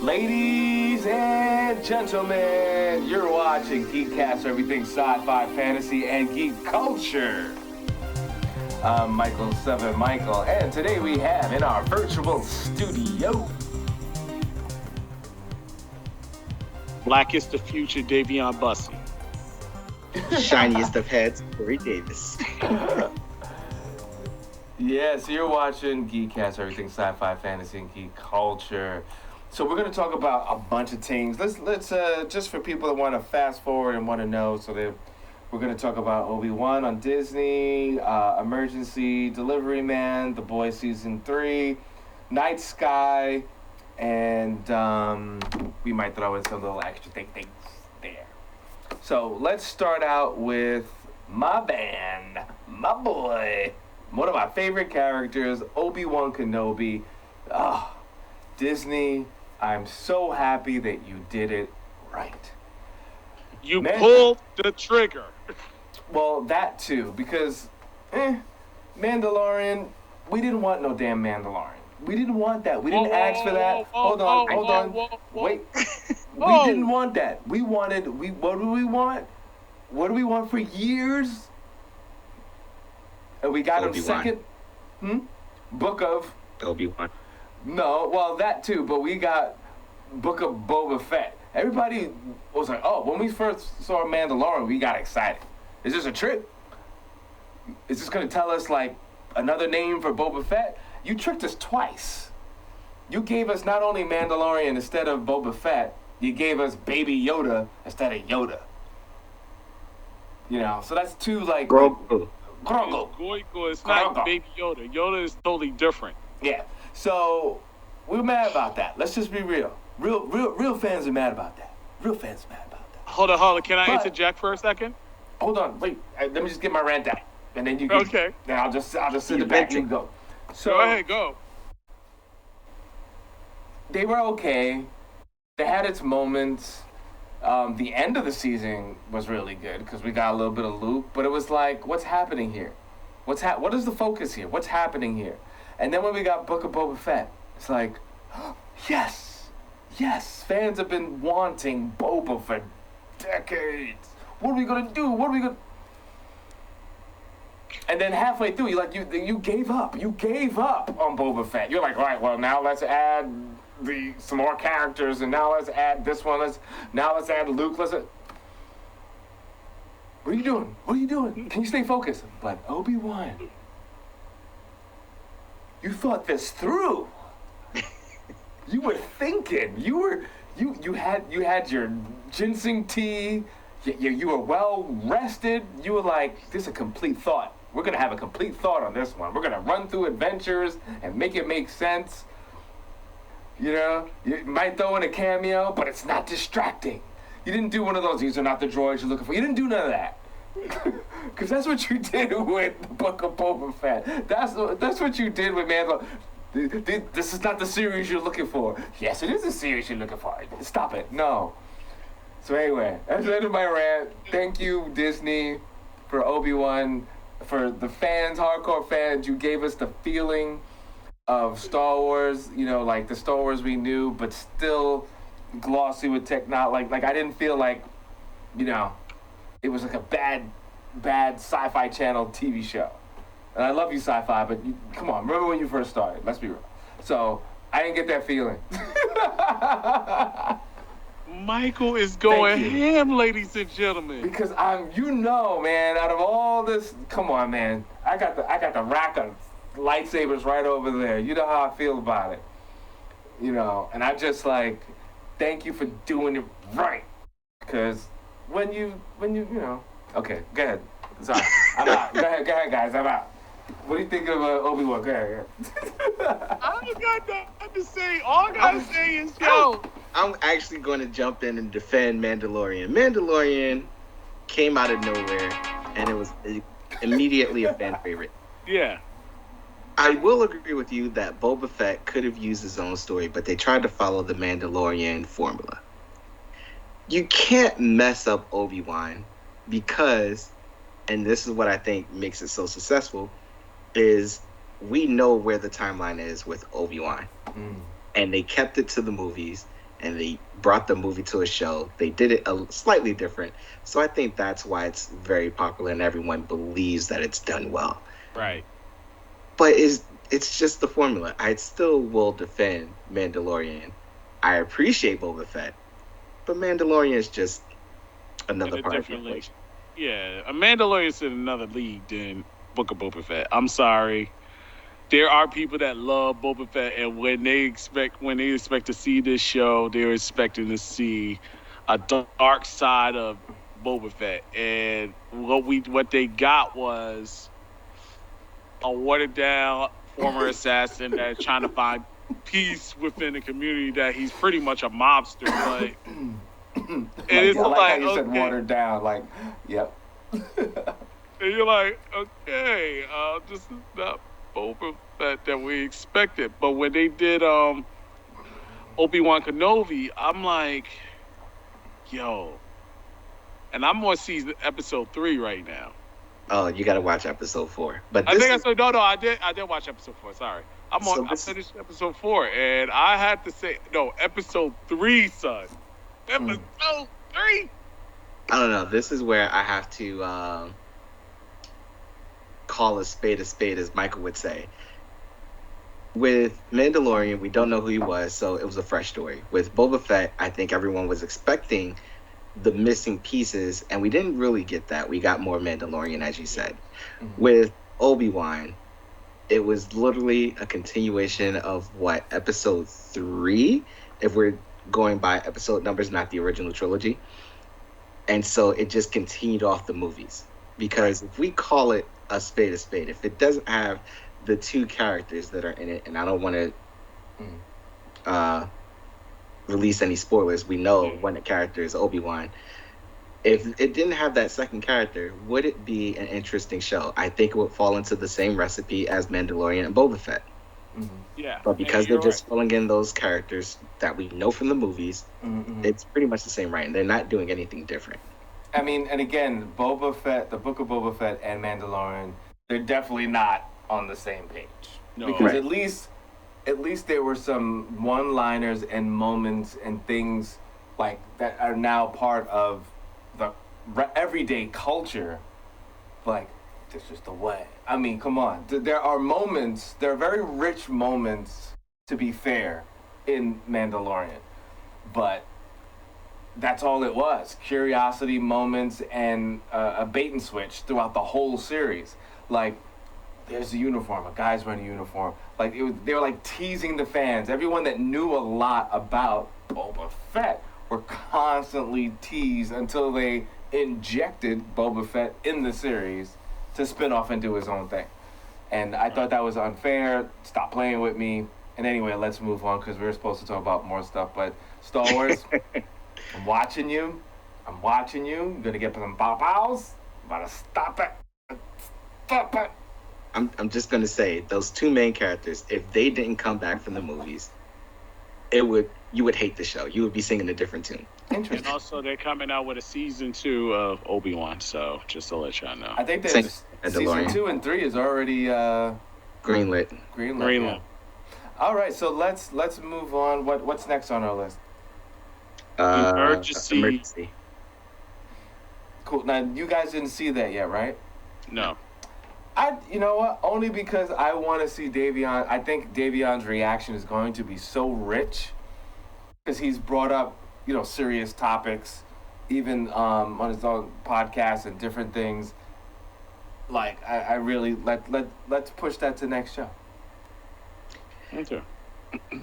Ladies and gentlemen, you're watching GEEKCASTER, everything sci-fi, fantasy, and geek culture. I'm Michael Seven Michael, and today we have in our virtual studio Blackest of future Dayveonne Bussey. Shiniest of heads, Corey Davis. Yes, you're watching GEEKCASTER, everything sci-fi, fantasy, and geek culture. So we're going to talk about a bunch of things. Let's just for people that want to fast forward and want to know, we're going to talk about Obi-Wan on Disney, Emergency Delivery Man, The Boys Season 3, Night Sky, and we might throw in some little extra things there. So let's start out with my band, my boy, one of my favorite characters, Obi-Wan Kenobi. Disney, I'm so happy that you did it right. You pulled the trigger. Well, that too, because Mandalorian, we didn't want no damn Mandalorian. We didn't want that. We didn't ask for that. Hold on. Wait. We didn't want that. What do we want? What do we want for years? And we got him second. Book of Obi-Wan. No, well, that too, but we got Book of Boba Fett. Everybody was like, oh, when we first saw Mandalorian, we got excited. Is this a trick? Is this going to tell us, like, another name for Boba Fett? You tricked us twice. You gave us not only Mandalorian instead of Boba Fett, you gave us Baby Yoda instead of Yoda. You know, so that's two, like... Grogu. It's not Baby Yoda. Yoda is totally different. Yeah. So, we're mad about that. Let's just be real. Real fans are mad about that. Real fans are mad about that. Hold on. Can I interject for a second? Hold on. Wait. Let me just get my rant out. And then you can... Okay. Then I'll just sit it back and go. So, go ahead, go. They were okay. They had its moments. The end of the season was really good because we got a little bit of Luke. But it was like, what's happening here? What is the focus here? What's happening here? And then when we got Book of Boba Fett, it's like, yes, fans have been wanting Boba for decades. What are we gonna do? And then halfway through, you gave up. You gave up on Boba Fett. You're like, all right, well, now let's add some more characters, and now let's add this one. Let's add Luke. What are you doing? Can you stay focused? But Obi-Wan, you thought this through. You were thinking. You had your ginseng tea. You were well rested. You were like, this is a complete thought. We're gonna have a complete thought on this one. We're gonna run through adventures and make it make sense. You know, you might throw in a cameo, but it's not distracting. You didn't do one of those. These are not the droids you're looking for. You didn't do none of that. Because that's what you did with the Book of Boba Fett. That's what you did with Mandalorian. This is not the series you're looking for. Yes, it is the series you're looking for. Stop it. No. So anyway, that's the end of my rant. Thank you, Disney, for Obi-Wan. For the fans, hardcore fans, you gave us the feeling of Star Wars, you know, like the Star Wars we knew, but still glossy with technology. Like I didn't feel like, you know, it was like a bad sci-fi channel TV show. And I love you, sci-fi, but come on, remember when you first started? Let's be real. So I didn't get that feeling. Michael is going ham, ladies and gentlemen. Because man, out of all this, come on, man. I got the rack of lightsabers right over there. You know how I feel about it. You know, and I just like, thank you for doing it right. Because when you know, okay, go ahead. Sorry, I'm out. Go ahead, guys, I'm out. What do you think of Obi-Wan? Go ahead. I ain't got nothing to say. All I gotta say is, yo. I'm actually going to jump in and defend Mandalorian. Mandalorian came out of nowhere, and it was immediately a fan favorite. Yeah. I will agree with you that Boba Fett could have used his own story, but they tried to follow the Mandalorian formula. You can't mess up Obi-Wan because, and this is what I think makes it so successful, is we know where the timeline is with Obi-Wan. And they kept it to the movies, and they brought the movie to a show. They did it slightly different. So I think that's why it's very popular and everyone believes that it's done well. Right. But it's just the formula. I still will defend Mandalorian. I appreciate Boba Fett, but Mandalorian is just another part of the equation. Yeah, a Mandalorian's in another league than Book of Boba Fett. I'm sorry. There are people that love Boba Fett, and when they expect to see this show, they're expecting to see a dark side of Boba Fett. And what they got was a watered down former assassin that's trying to find peace within the community that he's pretty much a mobster. But it's I like how you okay. said watered down. Like, yep. And you're like, okay, this is not Boba Fett that we expected. But when they did Obi-Wan Kenobi, I'm like, yo. And I'm on season episode 3 right now. Oh, you got to watch episode 4. But I did watch episode 4. Sorry, I finished episode 4, and I had to say no, episode 3, son. Episode 3. I don't know. This is where I have to call a spade, as Michael would say. With Mandalorian, we don't know who he was, so it was a fresh story. With Boba Fett, I think everyone was expecting the missing pieces, and we didn't really get that. We got more Mandalorian, as you said. Mm-hmm. With Obi-Wan, it was literally a continuation of episode 3, if we're going by episode numbers, not the original trilogy. And so it just continued off the movies. Because if we call it a spade, if it doesn't have the 2 characters that are in it, and I don't want to release any spoilers, we know one of the characters is Obi-Wan. If it didn't have that second character, would it be an interesting show? I think it would fall into the same recipe as Mandalorian and Boba Fett. Mm-hmm. Yeah. But because they're just filling in those characters that we know from the movies, it's pretty much the same writing. They're not doing anything different. I mean, and again, Boba Fett, the Book of Boba Fett and Mandalorian, they're definitely not on the same page. No. Because at least there were some one-liners and moments and things like that are now part of the everyday culture. Like, this is the way. I mean, come on. There are moments, there are very rich moments, to be fair, in Mandalorian. But that's all it was. Curiosity moments and a bait and switch throughout the whole series. Like, there's a uniform, a guy's wearing a uniform. Like, they were like teasing the fans. Everyone that knew a lot about Boba Fett were constantly teased until they injected Boba Fett in the series to spin off and do his own thing. And I thought that was unfair. Stop playing with me. And anyway, let's move on because we were supposed to talk about more stuff. But Star Wars, I'm watching you. You're going to get some bow-bows. I'm about to stop it. Stop it. I'm just going to say, those 2 main characters, if they didn't come back from the movies, you would hate the show. You would be singing a different tune. Interesting. And also, they're coming out with a season 2 of Obi-Wan, so just to let y'all know. I think there's season 2 and 3 is already greenlit. Yeah. All right, so let's move on. What's next on our list? Emergency. Cool. Now, you guys didn't see that yet, right? No. You know what? Only because I want to see Dayveonne. I think Dayveonne's reaction is going to be so rich because he's brought up, serious topics, even on his own podcast and different things. Like, I really let's push that to next show. Okay.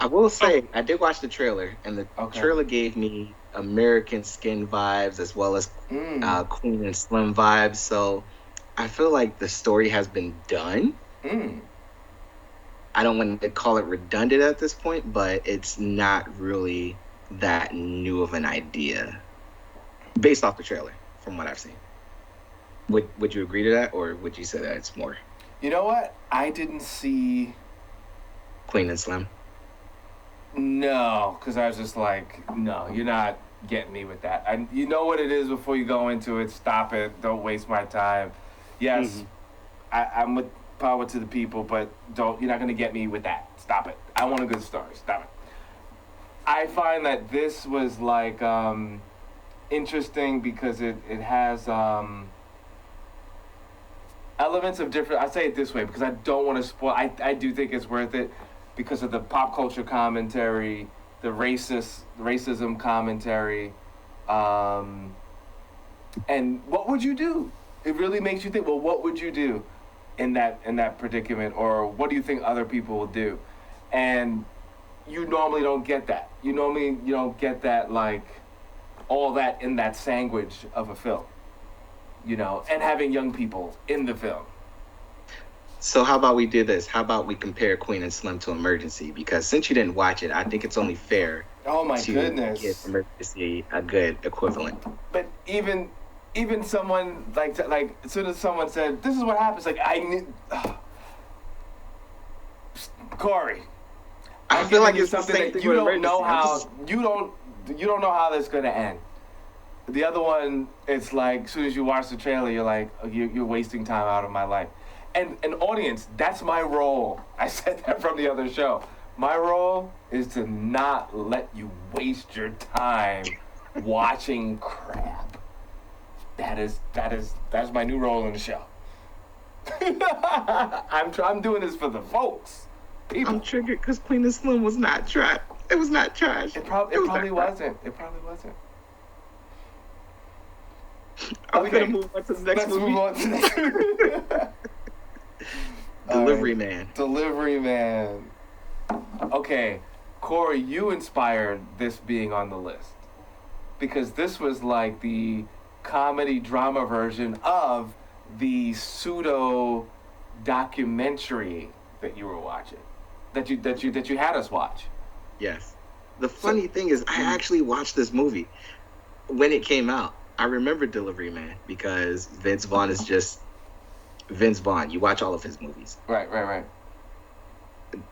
I will say, I did watch the trailer, and the trailer gave me American Skin vibes as well as Queen and Slim vibes. So I feel like the story has been done. I don't want to call it redundant at this point, but it's not really that new of an idea based off the trailer from what I've seen. Would you agree to that, or would you say that it's more? You know what? I didn't see Queen and Slim. No, because I was just like, no, you're not getting me with that. You know what it is before you go into it. Stop it. Don't waste my time. Yes, I'm with power to the people, but you're not going to get me with that. Stop it. I want a good story. Stop it. I find that this was like interesting because it has elements of different. I say it this way because I don't want to spoil. I do think it's worth it because of the pop culture commentary, the racism commentary, and what would you do? It really makes you think. Well, what would you do in that predicament, or what do you think other people will do? And you normally don't get that. You don't get that, like all that in that sandwich of a film. And having young people in the film. So how about we do this? How about we compare Queen and Slim to Emergency? Because since you didn't watch it, I think it's only fair. Oh my to goodness! Give Emergency a good equivalent. But even someone like as soon as someone said, "This is what happens," like I knew. Corey, I feel like it's something the same that thing you with don't know Emergency. how you don't know how that's gonna end. The other one, it's like as soon as you watch the trailer, you're like, you're wasting time out of my life. And an audience, that's my role. I said that from the other show. My role is to not let you waste your time watching crap. That's my new role in the show. I'm doing this for the folks. People. I'm triggered because Queen and Slim was not trash. It was not trash. It probably wasn't. It probably wasn't. Are we gonna move on to the next movie? Move on to the next movie. Delivery Man. Delivery Man. Okay, Corey, you inspired this being on the list because this was like the comedy drama version of the pseudo documentary that you were watching, that you had us watch. Yes. The funny thing is, I actually watched this movie when it came out. I remember Delivery Man because Vince Vaughn is just Vince Vaughn. You watch all of his movies. Right.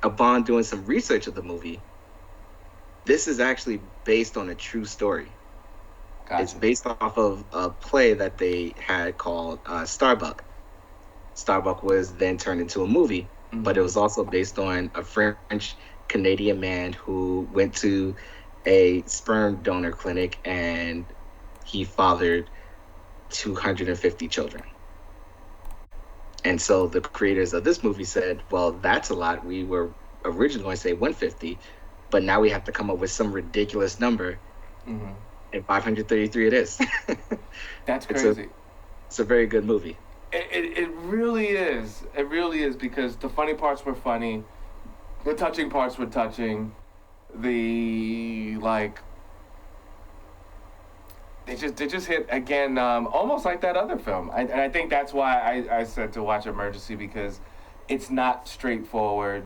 Upon doing some research of the movie, this is actually based on a true story. Gotcha. It's based off of a play that they had called Starbuck. Starbuck was then turned into a movie, but it was also based on a French-Canadian man who went to a sperm donor clinic and he fathered 250 children. And so the creators of this movie said, well, that's a lot. We were originally going to say 150, but now we have to come up with some ridiculous number. Mm-hmm. And 533 it is. That's crazy. It's a very good movie. It really is. It really is because the funny parts were funny. The touching parts were touching. They just hit again, almost like that other film. And I think that's why I said to watch Emergency because it's not straightforward.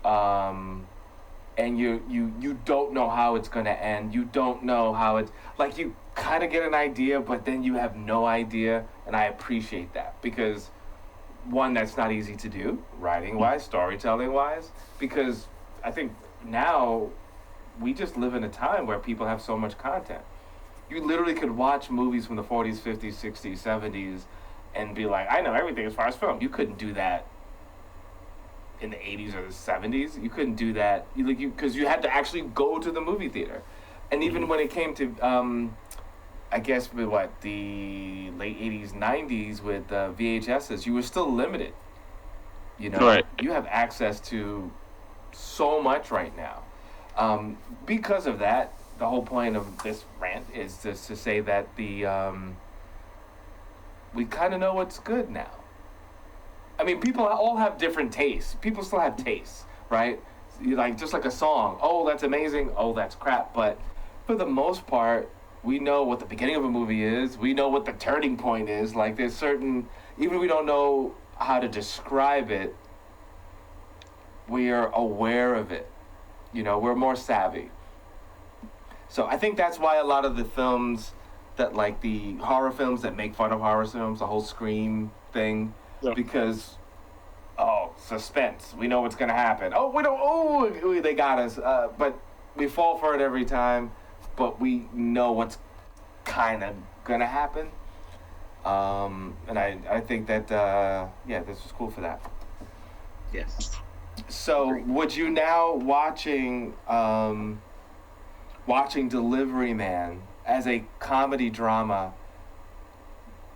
And you don't know how it's gonna end. You don't know how it's like you kind of get an idea, but then you have no idea. And I appreciate that because one, that's not easy to do, writing wise, storytelling wise. Because I think now we just live in a time where people have so much content. You literally could watch movies from the 40s, 50s, 60s, 70s, and be like, I know everything as far as film. You couldn't do that in the 80s or the 70s. You couldn't do that because you had to actually go to the movie theater. And even when it came to, I guess, the late 80s, 90s with VHSs, you were still limited. Right. You have access to so much right now. Because of that, the whole point of this rant is just to say that we kind of know what's good now. I mean, people all have different tastes. People still have tastes, right? Just like a song. Oh, that's amazing. Oh, that's crap. But for the most part, we know what the beginning of a movie is. We know what the turning point is. Like there's certain, even if we don't know how to describe it, we are aware of it. We're more savvy. So I think that's why a lot of the films that like the horror films that make fun of horror films, the whole Scream thing, because, suspense. We know what's going to happen. They got us. But we fall for it every time, but we know what's kind of going to happen. And I think that, this was cool for that. Yes. So would you now watching watching Delivery Man as a comedy drama,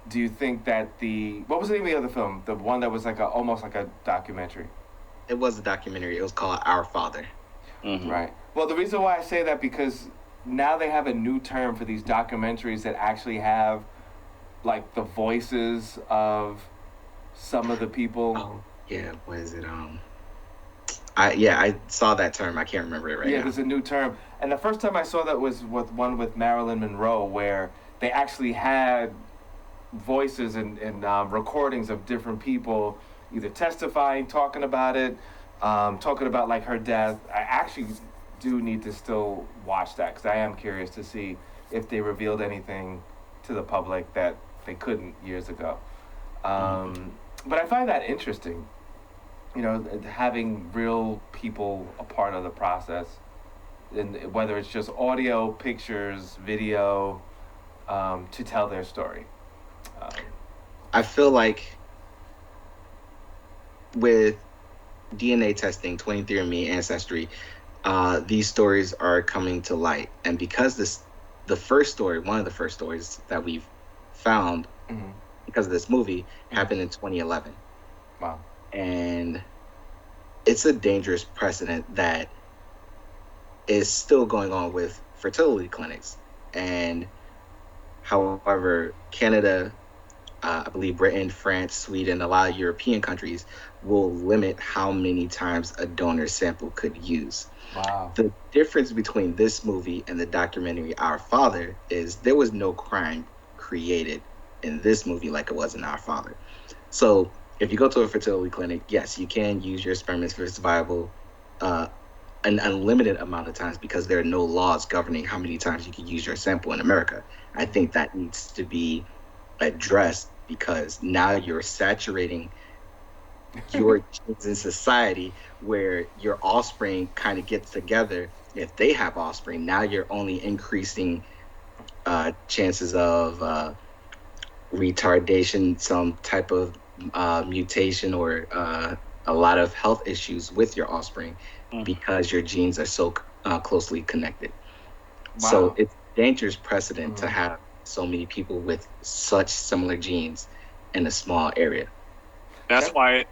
do you think that what was the name of the other film? The one that was like almost like a documentary. It was a documentary. It was called Our Father. Mm-hmm. Right. Well, the reason why I say that because now they have a new term for these documentaries that actually have like the voices of some of the people. Oh, yeah. What is it? I saw that term. I can't remember it right now. Yeah, there's a new term. And the first time I saw that was with one with Marilyn Monroe, where they actually had voices and recordings of different people either testifying, talking about it, talking about like her death. I actually do need to still watch that because I am curious to see if they revealed anything to the public that they couldn't years ago. But I find that interesting, you know, having real people a part of the process, and whether it's just audio, pictures, video, to tell their story. I feel like with DNA testing, 23andMe, Ancestry, these stories are coming to light. And because one of the first stories that we've found because of this movie happened in 2011. Wow. And it's a dangerous precedent that is still going on with fertility clinics. And however, Canada, I believe Britain, France, Sweden, a lot of European countries will limit how many times a donor sample could use. Wow. The difference between this movie and the documentary Our Father is there was no crime created in this movie like it was in Our Father. So if you go to a fertility clinic, yes, you can use your sperm if it's viable an unlimited amount of times because there are no laws governing how many times you can use your sample in America. I think that needs to be addressed because now you're saturating your genes in society where your offspring kind of gets together. If they have offspring, now you're only increasing chances of retardation, some type of mutation, or a lot of health issues with your offspring because your genes are so closely connected. Wow. So it's a dangerous precedent to have so many people with such similar genes in a small area. That's why,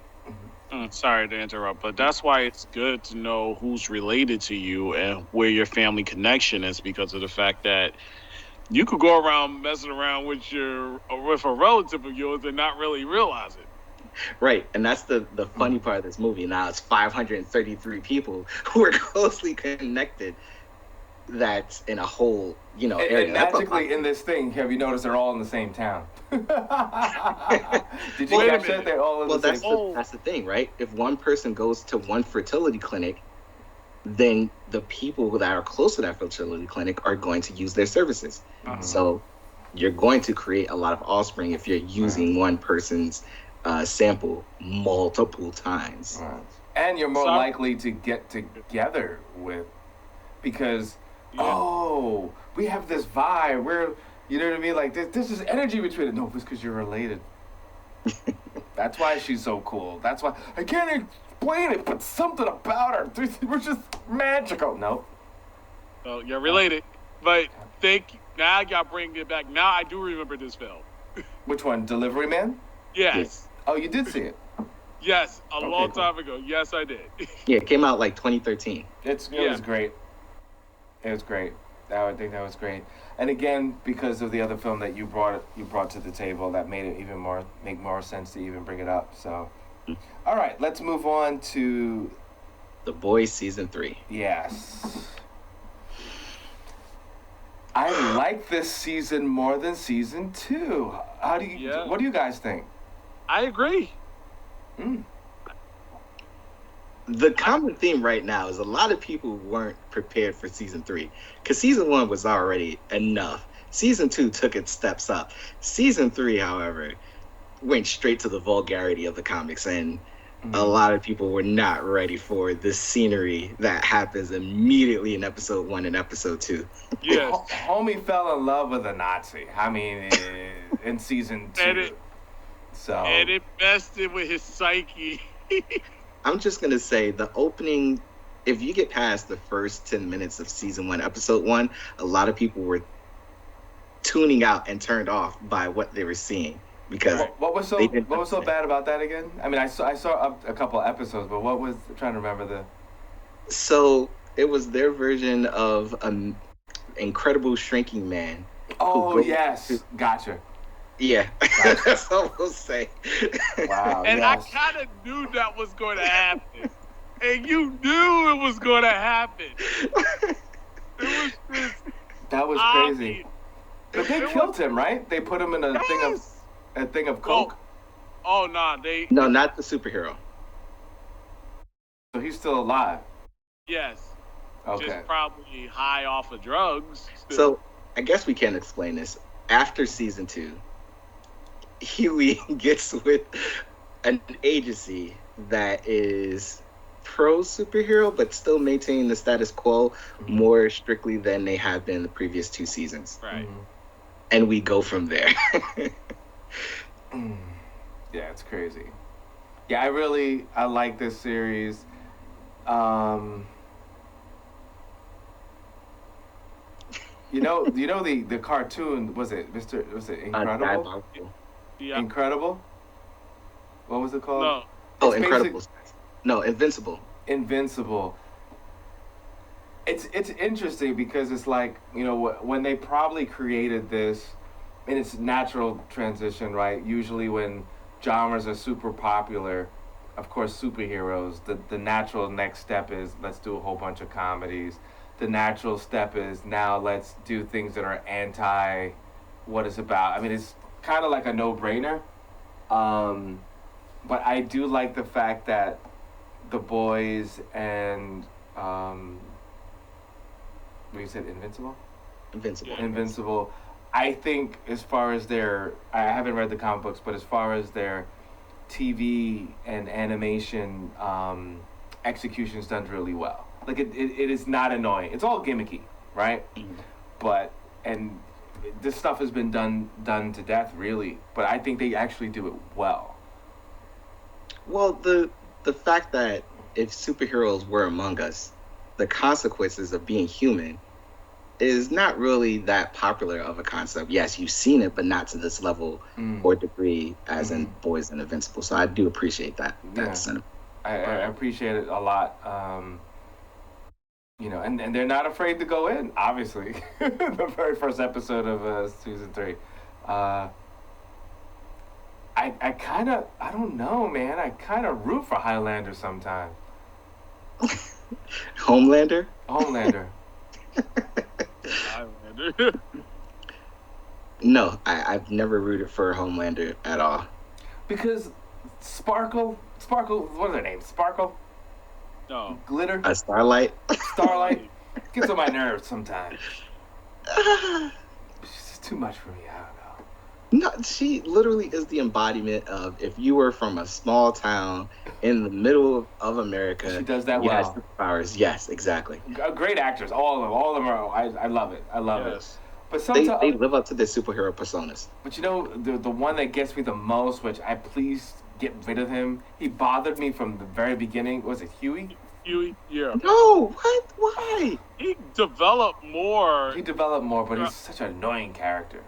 sorry to interrupt, but that's why it's good to know who's related to you and where your family connection is, because of the fact that you could go around messing around with a relative of yours and not really realize it. Right, and that's the funny part of this movie. Now it's 533 people who are closely connected. That's in a whole, area. And magically in this thing, have you noticed they're all in the same town? Did you catch that? They're all in the same. That's the thing, right? If one person goes to one fertility clinic, then the people that are close to that fertility clinic are going to use their services. So you're going to create a lot of offspring if you're using one person's sample multiple times. Right. And you're more likely to get together with, because we have this vibe. We're, you know what I mean? Like this is energy between it. No, it's because you're related. That's why she's so cool. That's why I can't explain it, but something about her. We're just magical. Nope. So you're related, but now y'all bring it back. Now I do remember this film. Which one? Delivery Man? Yes. Oh, you did see it? Yes, a long time ago. Yes, I did. Yeah, it came out like 2013. It was great. It was great. I think that was great. And again, because of the other film that you brought to the table, that made it make more sense to even bring it up. So, all right, let's move on to The Boys season 3. Yes. I like this season more than season 2. What do you guys think? I agree. The common theme right now is a lot of people weren't prepared for season 3 because season 1 was already enough. Season 2 took its steps up. Season 3, however, went straight to the vulgarity of the comics, and a lot of people were not ready for the scenery that happens immediately in episode 1 and episode 2. Yes. Homie fell in love with a Nazi. I mean, in season 2. And it messed with his psyche. I'm just going to say the opening if you get past the first 10 minutes of season 1, episode 1, a lot of people were tuning out and turned off by what they were seeing because what was so bad about that again? I mean, I saw a couple episodes, but what was I'm trying to remember the. So it was their version of an incredible shrinking man. Oh yes, gotcha. Yeah, gotcha. That's all we'll say. Wow. And yes. I kind of knew that was going to happen. And you knew it was going to happen. It was just... That was crazy. But they killed him, right? They put him in a thing of coke. Oh no, No, not the superhero. So he's still alive. Yes. Okay. Just probably high off of drugs. So I guess we can explain this. After season 2, Huey gets with an agency that is pro superhero, but still maintaining the status quo more strictly than they have been in the previous 2 seasons. Right. Mm-hmm. And we go from there. Yeah, it's crazy. Yeah, I like this series. You know the cartoon, was it Incredible? Yeah. Incredible? What was it called? No. Oh, Incredible. No, Invincible. Invincible. It's interesting because it's like, when they probably created this in its natural transition, right? Usually when genres are super popular, of course, superheroes, the natural next step is let's do a whole bunch of comedies. The natural step is now let's do things that are anti what it's about. I mean, it's kind of like a no-brainer. But I do like the fact that The Boys and what you said, Invincible? Invincible. I think as far as I haven't read the comic books, but as far as their TV and animation execution's done really well. Like it is not annoying. It's all gimmicky, right? But this stuff has been done to death, really. But I think they actually do it well. Well, the fact that if superheroes were among us, the consequences of being human is not really that popular of a concept. Yes, you've seen it, but not to this level or degree as in Boys and Invincible. So I do appreciate that. Sentiment. I appreciate it a lot. And they're not afraid to go in, obviously. The very first episode of season 3. I don't know, man. I kind of root for Highlander sometimes. Homelander? Highlander. No, I've never rooted for Homelander at all. Because Sparkle, what are their names? Sparkle? No. Glitter? Starlight? Starlight? Gets on my nerves sometimes. It's just too much for me, I don't know. No, she literally is the embodiment of if you were from a small town in the middle of America. She does that you well. had superpowers. Yes, exactly. Great actors, all of them are. I love it. I love it. But sometimes they live up to their superhero personas. But the one that gets me the most, which I please get rid of him. He bothered me from the very beginning. Was it Huey? Huey, yeah. No, what? Why? He developed more. But he's such an annoying character.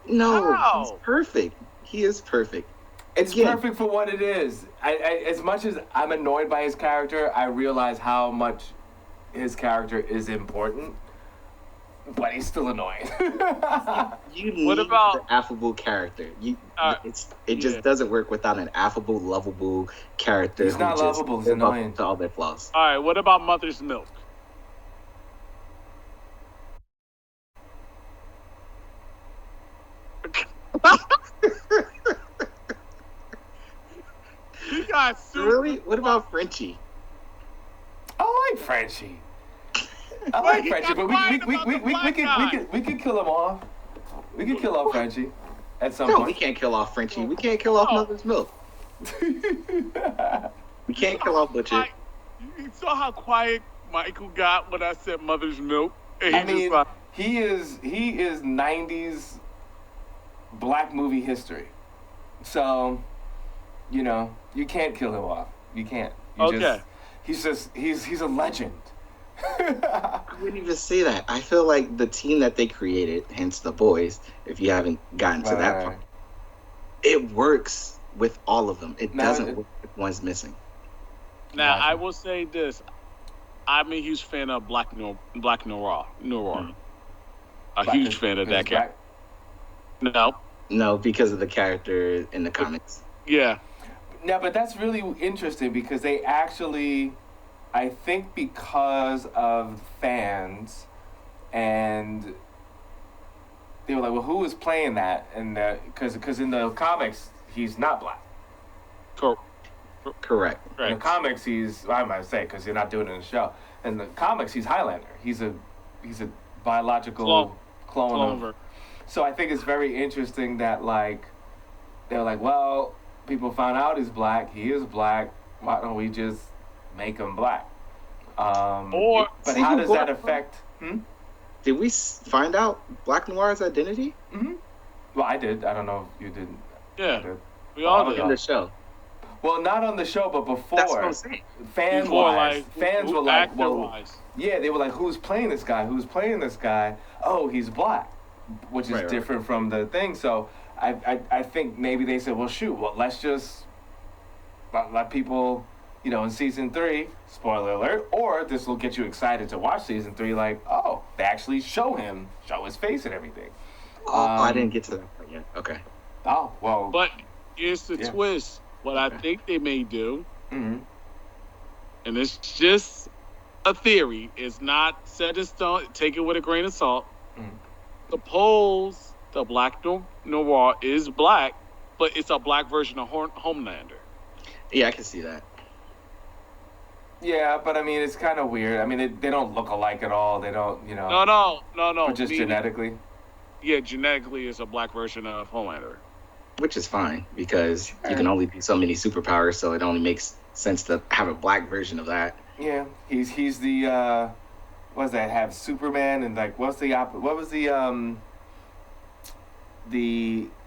No, How? he's perfect. He is perfect. It's perfect for what it is. I as much as I'm annoyed by his character, I realize how much his character is important. But he's still annoying. You need the affable character. It just doesn't work without an affable, lovable character. He's not lovable. He's annoying to all their flaws. All right. What about Mother's Milk? You guys really? What about Frenchie? I like Frenchie. I like Frenchie, but we could kill him off. We could kill off Frenchie at some point. No, we can't kill off Frenchie. We can't kill off Mother's Milk. We can't kill off Butcher. You saw how quiet Michael got when I said Mother's Milk. I mean, he is 90s black movie history. So, you can't kill him off. You can't. He's a legend. I wouldn't even say that. I feel like the team that they created, hence the boys, if you haven't gotten to that part, it works with all of them. It doesn't work if one's missing. Now, I will say this. I'm a huge fan of Black Noir. Mm. A huge fan of that character. No, because of the character in the comics. Yeah. Yeah, but that's really interesting because they actually, I think because of fans, and they were like, well, who is playing that? And because in the comics, he's not black. Correct. In the comics, I might say, because you're not doing it in the show. In the comics, he's Highlander. He's a biological clone of. So I think it's very interesting that, like, they're like, well, people found out he's black. He is black. Why don't we just make him black? But how does that affect? Did we find out Black Noir's identity? Mm-hmm. Well, I did. I don't know if you didn't. Yeah, we all did. In the show. Well, not on the show, but before. That's what I'm saying. Fans were like, well, yeah, they were like, who's playing this guy? Who's playing this guy? Oh, he's black, which is different from the thing. So I think maybe they said, well, shoot, let's just let people, in season 3, spoiler alert, or this will get you excited to watch season 3, like, oh, they actually show his face and everything. I didn't get to that part yet. Okay. Oh, well. But here's the twist. What I think they may do, and it's just a theory, it's not set in stone, take it with a grain of salt. Suppose the Black Noir is black, but it's a black version of Homelander. Yeah, I can see that. Yeah, but I mean, it's kind of weird. I mean, they don't look alike at all. They don't, No. But just genetically? Yeah, genetically it's a black version of Homelander. Which is fine, because you can only do so many superpowers, so it only makes sense to have a black version of that. Yeah, he's the what's that? Have Superman and like what was the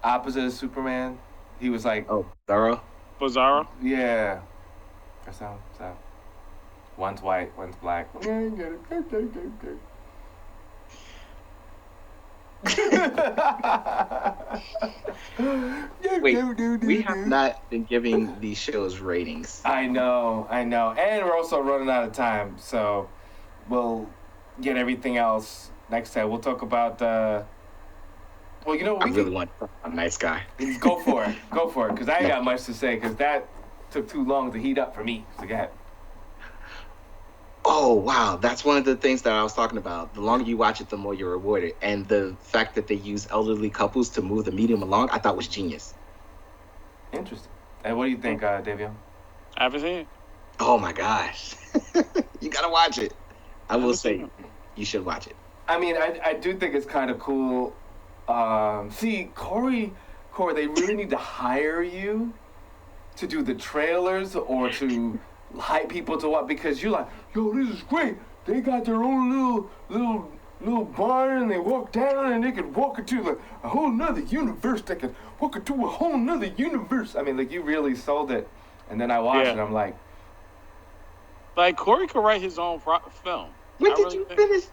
opposite of Superman? He was like Bizarro? Yeah. Or so. One's white, one's black. Wait, we have not been giving these shows ratings. I know. And we're also running out of time, so we'll get everything else next time. We'll talk about, I really want a nice guy. Go for it, because I ain't got much to say, because that took too long to heat up for me. So go ahead. Oh, wow. That's one of the things that I was talking about. The longer you watch it, the more you're rewarded. And the fact that they use elderly couples to move the medium along, I thought was genius. Interesting. And what do you think, Dayveonne? I haven't seen it. Oh, my gosh. You got to watch it. I will say you should watch it. I mean, I do think it's kind of cool. See, Corey, they really need to hire you to do the trailers or to hype people to what, because you're like, yo, this is great. They got their own little barn, and they walk down, and they can walk into a whole nother universe. They can walk into a whole nother universe. I mean, like, you really sold it. And then I watched it, I'm like Corey could write his own film. When did you finish?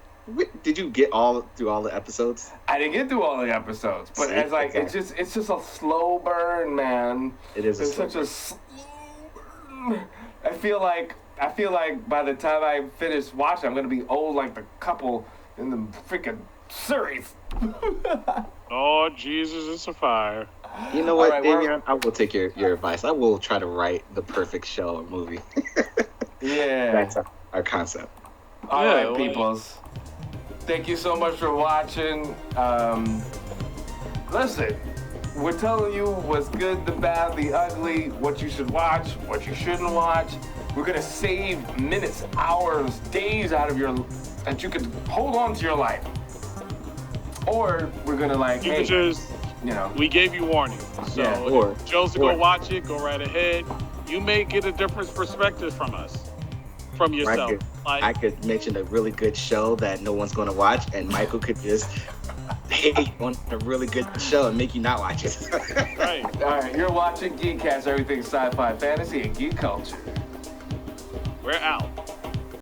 Did you get through all the episodes? I didn't get through all the episodes, but it's like it's just a slow burn, man. It's such a slow burn. I feel like by the time I finish watching, I'm gonna be old like the couple in the freaking series. Oh, Jesus, it's a fire. You know what, Dayveonne? I will take your advice. I will try to write the perfect show or movie. Yeah. That's our concept. All right, peoples. Thank you so much for watching. Listen, we're telling you what's good, the bad, the ugly, what you should watch, what you shouldn't watch. We're gonna save minutes, hours, days out of that you could hold on to your life. Or we're gonna we gave you warning. So if you chose to go watch it, go right ahead. You may get a different perspective from yourself. I could mention a really good show that no one's gonna watch, and Michael could just hate on a really good show and make you not watch it. Right. All right, you're watching GEEKCASTER, everything sci-fi, fantasy, and geek culture. We're out.